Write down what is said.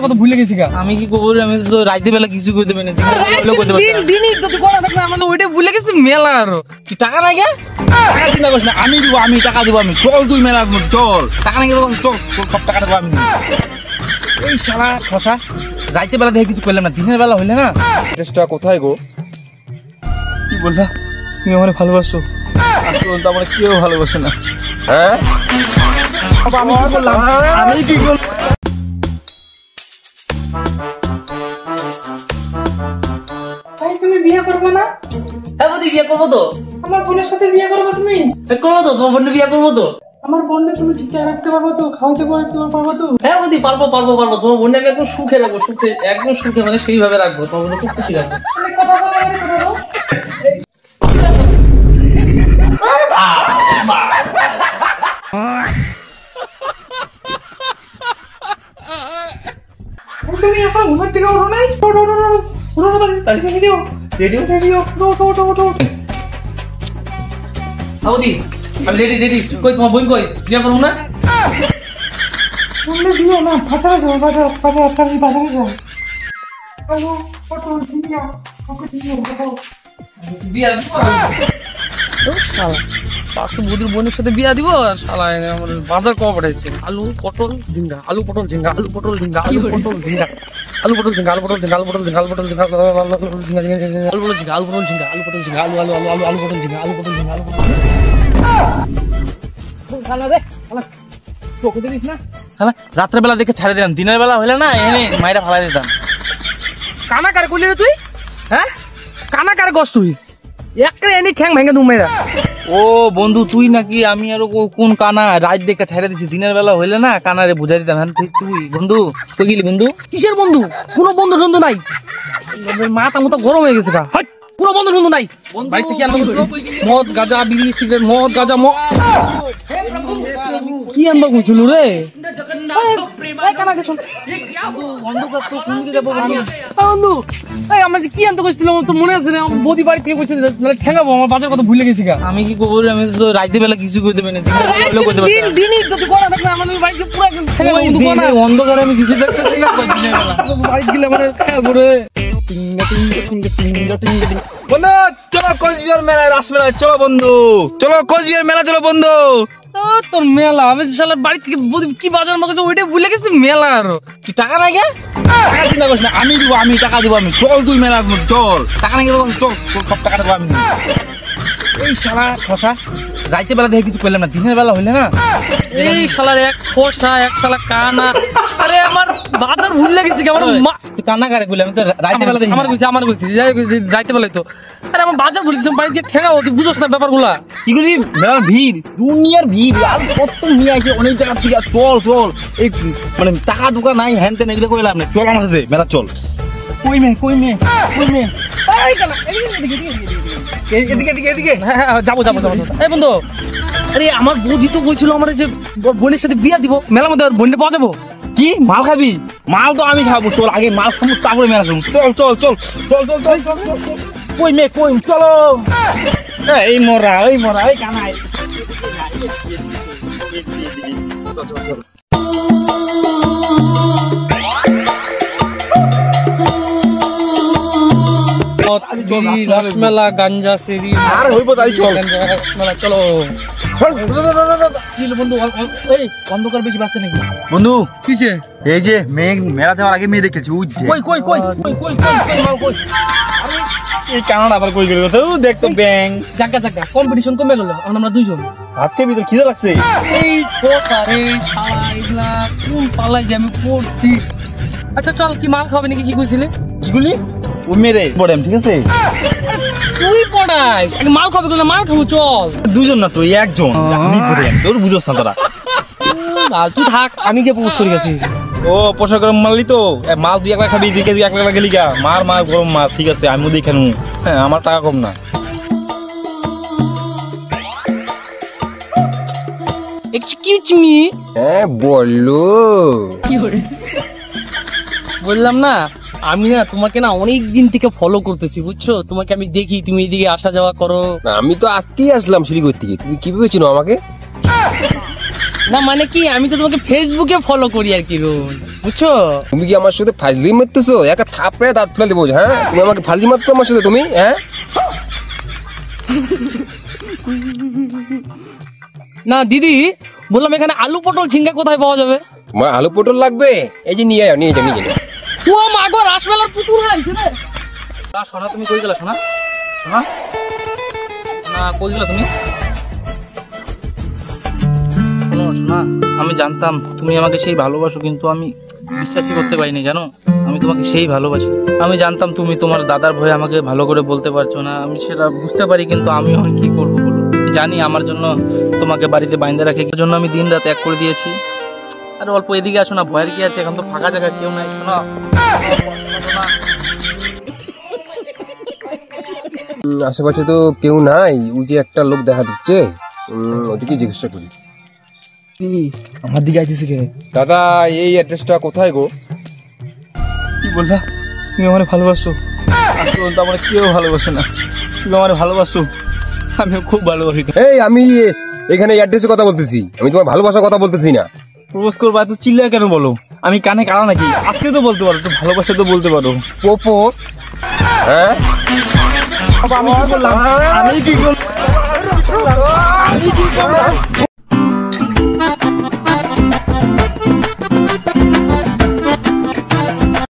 কত ভুলে গেছি আমি কি করবো আমি তো রাইতে বেলা কিছু করে দেবে না ওইটা ভুলে গেছি মেলা আরো টাকা নাই চিন্তা করিস না আমি দিব আমি টাকা দিব আমি চল তুই মেলা চল টাকা নাই চল সব টাকা দেবো আমি এই সারা খসা রাইতে বেলা দেখে কিছু করলাম না দিনের বেলা হইলে না চেষ্টা কোথায় গো কি বললা তুমি আমার ভালোবাসো আসলে তো আমার কেউ ভালোবাসে না হ্যাঁ আমি কি করলাম তুমি বিয়ে করবে না? হ্যাঁ বৌদি বিয়ে করবো তো আমার বোনের সাথে বিয়ে করবে তুমি? করবো তো তোমার বোনকে বিয়ে করবো তো আমার বোনকে তুমি ঠিকঠাক রাখতে পারবো তো? খাওয়াতে পারবো তো? হ্যাঁ বৌদি পারবো তোমার বোনকে আমি একদম সুখে রাখবো একদম সুখে মানে সেইভাবে রাখবো তোমার বোনকে খুব খুশি রাখবো কথা বলো তুমি এখন ঘুমের থেকে ওঠো নাই? বৌদি আমি রেডি কই তোমার বোন কই বিয়ে করবো না বিয়ে না বাজারে যাও বাজারে যাও বৌদির বোনের সাথে বিয়া দিব শালা বাজার কম পাঠাইছে আলু পটল ঝিঙ্গা আলু পটল ঝিঙ্গা আলু পটল ঝিঙ্গা আলু পটল ঝিঙ্গা আলু পটল ঝিঙ্গা আলু পটল ঝিঙ্গা আলু পটল ঝিঙ্গা আলু পটল ঝিঙ্গা আলু পটল ঝিঙ্গা আলু পটল ঝিঙ্গা আলু পটল ঝিঙ্গা আলু পটল ঝিঙ্গা আলু আলু আলু আলু আলু পটল ঝিঙ্গা আলু পটল ঝিঙ্গা আলু পটল রাত্রে বেলা দেখে ছাড়ে দিলাম দিনের বেলা হইলে না এনে মাইরা ফালাই দিতাম কানা কারে কইলি রে তুই হ্যাঁ কানা কারে গস তুই একটা এনে ঠ্যাং ভেঙে দু মেয়েরা ও বন্ধু তুই নাকি আমি আর কোন কানা রাত দেখে ছাড়ে দিছি দিনের বেলা হইলে না কানারে বুঝাই দিতাম হ্যাঁ তুই বন্ধু কই গেলি বন্ধু কিসের বন্ধু কোনো বন্ধু নাই মাথা মতো গরম হয়ে গেছে পুরো বন্ধু নাই বাড়ি থেকে আনতে গেছিল মদ গাঁজা বিড়ি সিগারেট মদ গাঁজা কি আনবা কইছিল রে বন্ধু আমার কি আনতে কইছিল তোর মনে আছে রে বৌদি বাড়ি থেকে কইছিল ঠেঙাবো আমার বাজার কত ভুলে গেছি আমি কি করবো আমি তো রাইতে বেলা কিছু করে দেবে না দিনই যদি গোনা থাকলে আমাদের বাড়িতে পুরো একদম ঠেঙাবো অন্ধকারে আমি কিছু দেখতেছি না বাড়িতে গেলে মানে খাবো রে বন্ধু চলো কোচবিহার মেলায় রাস মেলায় চলো বন্ধু চলো কোচবিহার মেলা চলো বন্ধু তোর মেলা আমি বাড়ি থেকে কি বাজার মাগেছে ওইটা ভুলে গেছি মেলা আরো কি টাকা নাই টাকা চিন্তা করিস না আমি দিব আমি টাকা দিব আমি চল তুই মেলা চল টাকা নাই চল সব টাকা দেবো আমি এই শালা খসা রাইতে বেলা দেখে কিছু করলাম না দিনের বেলা হইলে না এই শালার এক খসা এক শালা কানা আরে আমার বাজার ভুল লেগেছে আমার কানা কারে কইলাম আমি তো রাইতে বেলা দেখি আমার কইছি যাইতে বেলায় তো আরে আমার বাজার ভুল গেছে বাড়ি দিয়ে ঠেঙাও তুই বুঝছ না ব্যাপারগুলা কি করি মেলার ভিড় দুনিয়ার ভিড় আর কত নিয়ে আসে অনেক জায়গা থেকে চল এই মানে টাকা টুকা নাই হ্যান তেন এগুলো কইলাম না চল আমার সাথে মেলা চল কই মে এদিকে যাবো এই বন্ধু আরে আমার বৌদি তো কইছিল আমার যে বোনের সাথে বিয়া দিব মেলার মধ্যে বোনটা পাওয়া যাবো কি মাল খাবি মাল তো আমি খাবো চল আগে মাল খাবো তারপরে মেলা খাবো চল কই চলো এই মরা এই কানাই রসমেলা গাঞ্জা সেরি আর হইব তাই চল রসমেলা চলো বন্ধু অন্ধকার বেশি বাঁচছে নাকি বন্ধু কিছে এই যে মেলা যাওয়ার আগে মেয়ে দেখেছি কই এই কানাডা আবার কই গেল তো দেখতো ব্যাং জায়গা কম্পিটিশন কমে গেল আমরা দুইজন ভাতকে ভিতর খিদে লাগছে এই ছোটারে শালা ইগলা কোন পালাই যে আমি পড়ছি আচ্ছা চল কি মাল খাবে নাকি কি কইছিলে কিগুলি ও মেরে পড়াম ঠিক আছে তুই পড়াইস আগে মাল খাবে না মাল খাবো চল দুইজন না তুই একজন আমি পড়াম তোর বুঝছ না তোরা আর তুই থাক আমি গিয়ে পোস্ট করে গেছি ও পোশাক গরম মারলি তো মাল দুই একলা খাবি 2 কেজি 1 লাখ গেলি গা মার গরম মার ঠিক আছে আমি দেখে নু হ্যাঁ আমার টাকা কম না এক্সকিউজ মি হ্যাঁ বললো কি করে বললাম না আমি না তোমাকে না অনেক দিন থেকে ফলো করতেছি বুঝছো তোমাকে আমি দেখি তুমি এদিকে আসা যাওয়া করো আমি তো আজকেই আসলাম শিলিগুড়ি থেকে তুমি কিভাবে চিনো আমাকে না মানে কি, আমি তো তোমাকে ফেসবুকে ফলো করি আর কি রোজ, বুঝছো? তুমি কি আমার সাথে ফাজলি মারতেছো? একা থাপড়ে দাঁত ফেলে দেবো, হ্যাঁ? তুমি আমাকে ফাজলি মারতো আমার সাথে, তুমি, হ্যাঁ? না দিদি, বললাম এখানে আলু পটল ঝিঙ্গা কোথায় পাওয়া যাবে? তোমার আলু পটল লাগবে? এই যে নিয়ে যাও, নিয়ে যাও, নিয়ে যাও। ও মা গো, রাসমেলার পুতুল আনছে রে। না সোনা, তুমি কই গেলা সোনা? সোনা, না কই গেলা তুমি? শোনো সোনা, আমি জানতাম তুমি আমাকে সেই ভালোবাসো, কিন্তু আমি বিশ্বাসই করতে পারিনি, জানো? আমি তোমাকে সেই ভালোবাসি। আমি জানতাম তুমি তোমার দাদার ভয়ে আমাকে ভালো করে বলতে পারছো না, আমি সেটা বুঝতে পারি, কিন্তু আমি এখন কি করবো বলো? জানি আমার জন্য তোমাকে বাড়িতে বাইন্ধে রাখে, এর জন্য আমি দিন রাত এক করে দিয়েছি। আর অল্প এদিকে আসো না, ভয়ের কি আছে? এখন তো ফাঁকা জায়গা, কেউ নাই। শোনো আশেপাশে তো কেউ নাই, ওই যে একটা লোক দেখা দিচ্ছে, ওদিকে জিজ্ঞাসা করি। আমার দিকে আইতেছে কে? দাদা, এই অ্যাড্রেসটা কোথায় গো? কি বললা? তুমি আমার ভালোবাসো? আসলে তো আমার কেউ ভালোবাসে না, তুমি আমার ভালোবাসো, আমিও খুব ভালোবাসি। এই আমি এখানে অ্যাড্রেসে কথা বলতেছি, আমি তোমার ভালোবাসার কথা বলতেছি না। প্রপোজ করবা এত চিল্লা কেন বলো? আমি কানে কারা নাকি? আজকে তো বলতে পারো, তো ভালোবাসা তো বলতে পারো। প্রপোজ? হ্যাঁ, আমি কি করলাম? আমি কি করলাম?